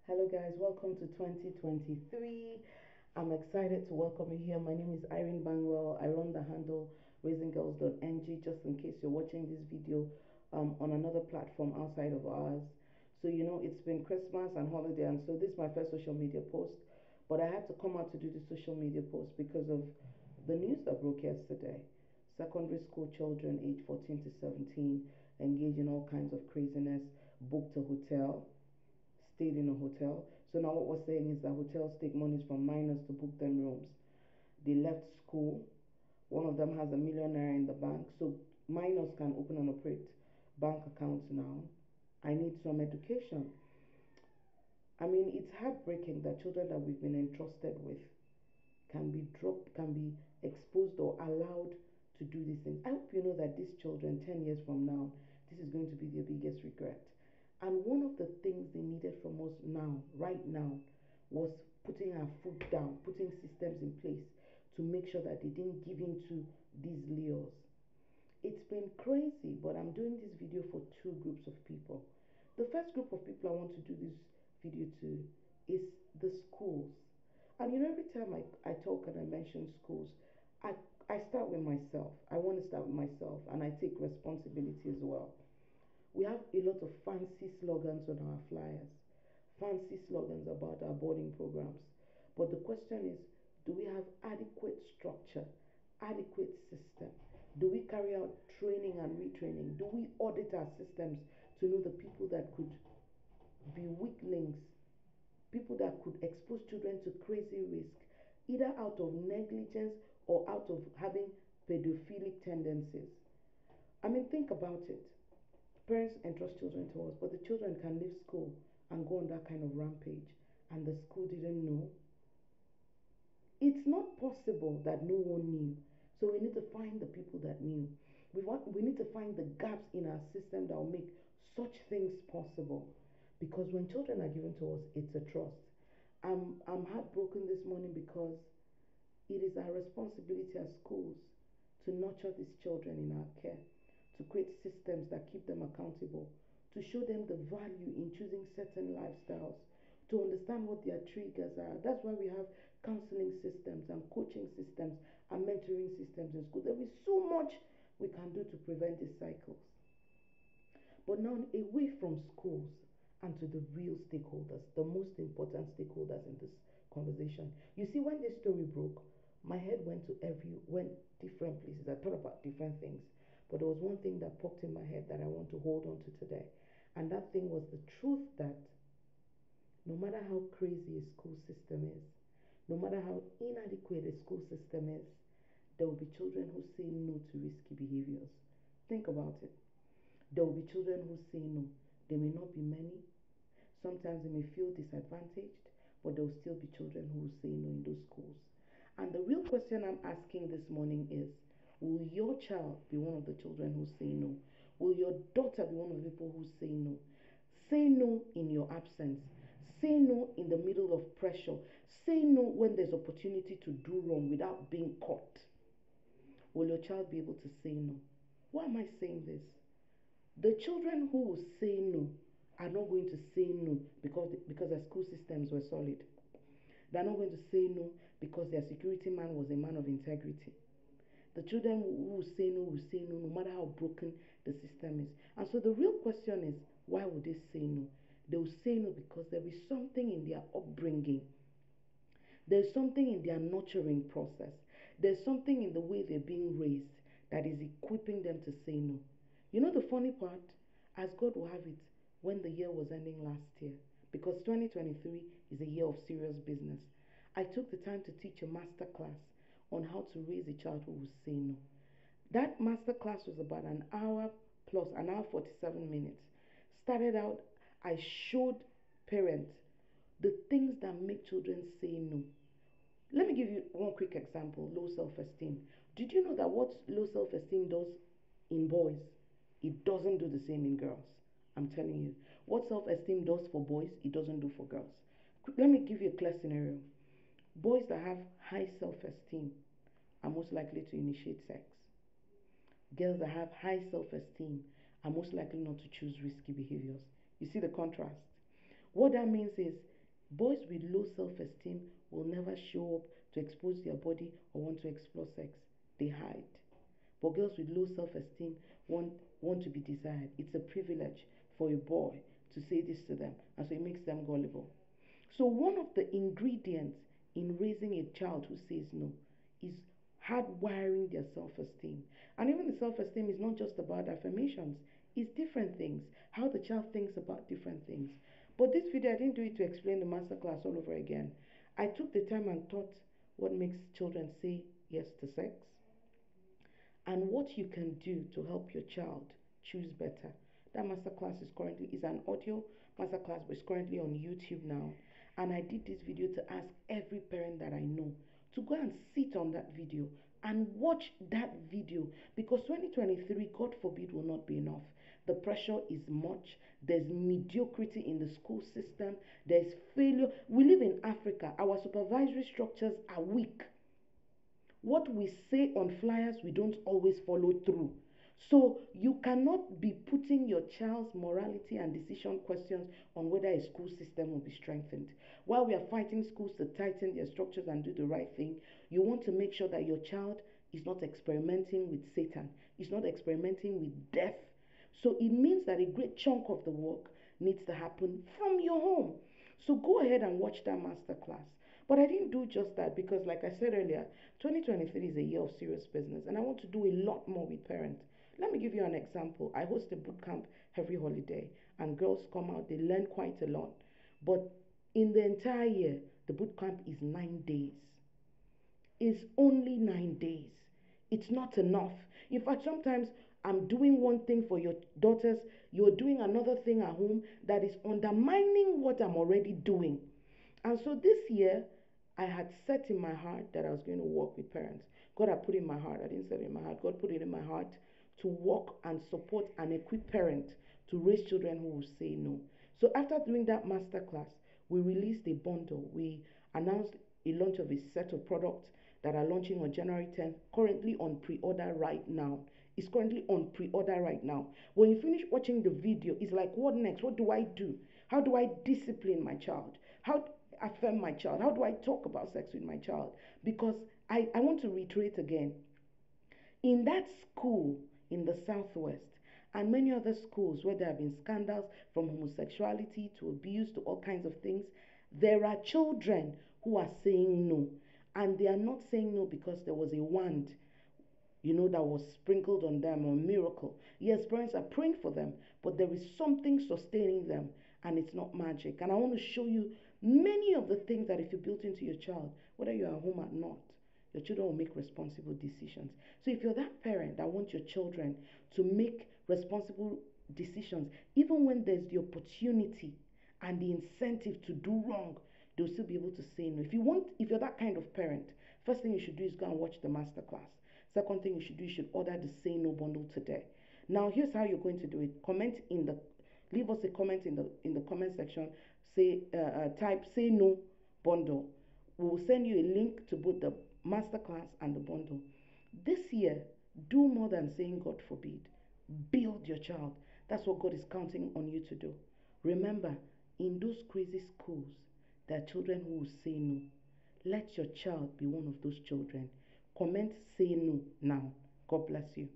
Hello, guys, welcome to 2023. I'm excited to welcome you here. My name is Irene Bangwell. I run the handle raisinggirls.ng, just in case you're watching this video on another platform outside of ours. So, it's been Christmas and holiday, and so this is my first social media post. But I had to come out to do the social media post because of the news that broke yesterday. Secondary school children aged 14 to 17 engage in all kinds of craziness, booked a hotel, stayed in a hotel. So now what we're saying is that hotels take monies from minors to book them rooms. They left school. One of them has a millionaire in the bank. So minors can open and operate bank accounts now. I need some education. I mean, it's heartbreaking that children that we've been entrusted with can be dropped, can be exposed or allowed to do these things. I hope you know that these children, 10 years from now, this is going to be their biggest regret. And one of the things they needed from us now, right now, was putting our foot down, putting systems in place to make sure that they didn't give in to these lures. It's been crazy, but I'm doing this video for two groups of people. The first group of people I want to do this video to is the schools. And every time I talk and I mention schools, I, I start with myself. I want to start with myself, and I take responsibility as well. We have a lot of fancy slogans on our flyers, fancy slogans about our boarding programs. But the question is, do we have adequate structure, adequate system? Do we carry out training and retraining? Do we audit our systems to know the people that could be weak links, people that could expose children to crazy risk, either out of negligence or out of having pedophilic tendencies? I mean, think about it. Parents entrust children to us, but the children can leave school and go on that kind of rampage, and the school didn't know. It's not possible that no one knew. So we need to find the people that knew. We need to find the gaps in our system that will make such things possible. Because when children are given to us, it's a trust. I'm heartbroken this morning because it is our responsibility as schools to nurture these children in our care, to create systems that keep them accountable, to show them the value in choosing certain lifestyles, to understand what their triggers are. That's why we have counseling systems and coaching systems and mentoring systems in school. There is so much we can do to prevent these cycles. But now, away from schools and to the real stakeholders, the most important stakeholders in this conversation. You see, when this story broke, my head went different places. I thought about different things. But there was one thing that popped in my head that I want to hold on to today. And that thing was the truth that no matter how crazy a school system is, no matter how inadequate a school system is, there will be children who say no to risky behaviors. Think about it. There will be children who say no. There may not be many. Sometimes they may feel disadvantaged, but there will still be children who will say no in those schools. And the real question I'm asking this morning is, will your child be one of the children who say no? Will your daughter be one of the people who say no? Say no in your absence. Say no in the middle of pressure. Say no when there's opportunity to do wrong without being caught. Will your child be able to say no? Why am I saying this? The children who will say no are not going to say no because their school systems were solid. They're not going to say no because their security man was a man of integrity. The children who will say no, no matter how broken the system is. And so the real question is, why would they say no? They will say no because there is something in their upbringing. There's something in their nurturing process. There's something in the way they're being raised that is equipping them to say no. You know the funny part? As God will have it, when the year was ending last year, because 2023 is a year of serious business, I took the time to teach a masterclass on how to raise a child who will say no. That masterclass was about an hour plus, an hour 47 minutes. Started out, I showed parents the things that make children say no. Let me give you one quick example, low self-esteem. Did you know that what low self-esteem does in boys, it doesn't do the same in girls? I'm telling you. What self-esteem does for boys, it doesn't do for girls. Let me give you a clear scenario. Boys that have high self-esteem are most likely to initiate sex. Girls that have high self-esteem are most likely not to choose risky behaviors. You see the contrast? What that means is Boys with low self-esteem will never show up to expose their body or want to explore sex. They hide. But girls with low self-esteem want want to be desired. It's a privilege for a boy to say this to them, and so it makes them gullible. So one of the ingredients in raising a child who says no is hardwiring their self-esteem. And even the self-esteem is not just about affirmations, it's different things, how the child thinks about different things. But this video, I didn't do it to explain the masterclass all over again. I took the time and thought what makes children say yes to sex and what you can do to help your child choose better. That masterclass is an audio masterclass, but it's currently on YouTube now. And I did this video to ask every parent that I know to go and sit on that video and watch that video, because 2023, God forbid, will not be enough. The pressure is much. There's mediocrity in the school system. There's failure. We live in Africa. Our supervisory structures are weak. What we say on flyers, we don't always follow through. So you cannot be putting your child's morality and decision questions on whether a school system will be strengthened. While we are fighting schools to tighten their structures and do the right thing, you want to make sure that your child is not experimenting with Satan, is not experimenting with death. So it means that a great chunk of the work needs to happen from your home. So go ahead and watch that masterclass. But I didn't do just that because, like I said earlier, 2023 is a year of serious business, and I want to do a lot more with parents. Let me give you an example. I host a boot camp every holiday, and girls come out, they learn quite a lot. But in the entire year, the boot camp is 9 days. It's only 9 days. It's not enough. In fact, sometimes I'm doing one thing for your daughters, you're doing another thing at home that is undermining what I'm already doing. And so this year, I had set in my heart that I was going to work with parents. God had put in my heart, I didn't set it in my heart, God put it in my heart to work and support and equip parents to raise children who will say no. So after doing that masterclass, we released a bundle. We announced a launch of a set of products that are launching on January 10th, currently on pre-order right now. It's currently on pre-order right now. When you finish watching the video, it's like, what next? What do I do? How do I discipline my child? How affirm my child? How do I talk about sex with my child? Because I want to reiterate again, in that school in the Southwest and many other schools where there have been scandals from homosexuality to abuse to all kinds of things, there are children who are saying no. And they are not saying no because there was a wand, that was sprinkled on them, or a miracle. Yes, parents are praying for them, but there is something sustaining them, and it's not magic. And I want to show you many of the things that if you built into your child, whether you are home or not, your children will make responsible decisions. So if you're that parent that wants your children to make responsible decisions, even when there's the opportunity and the incentive to do wrong, they'll still be able to say no. If you're that kind of parent, first thing you should do is go and watch the masterclass. Second thing you should do, you should order the Say No bundle today. Now, here's how you're going to do it. Leave us a comment in the comment section. Type Say No bundle. We will send you a link to both the masterclass and the bundle. This year, do more than saying God forbid. Build your child. That's what God is counting on you to do. Remember, in those crazy schools, there are children who will say no. Let your child be one of those children. Comment Say No now. God bless you.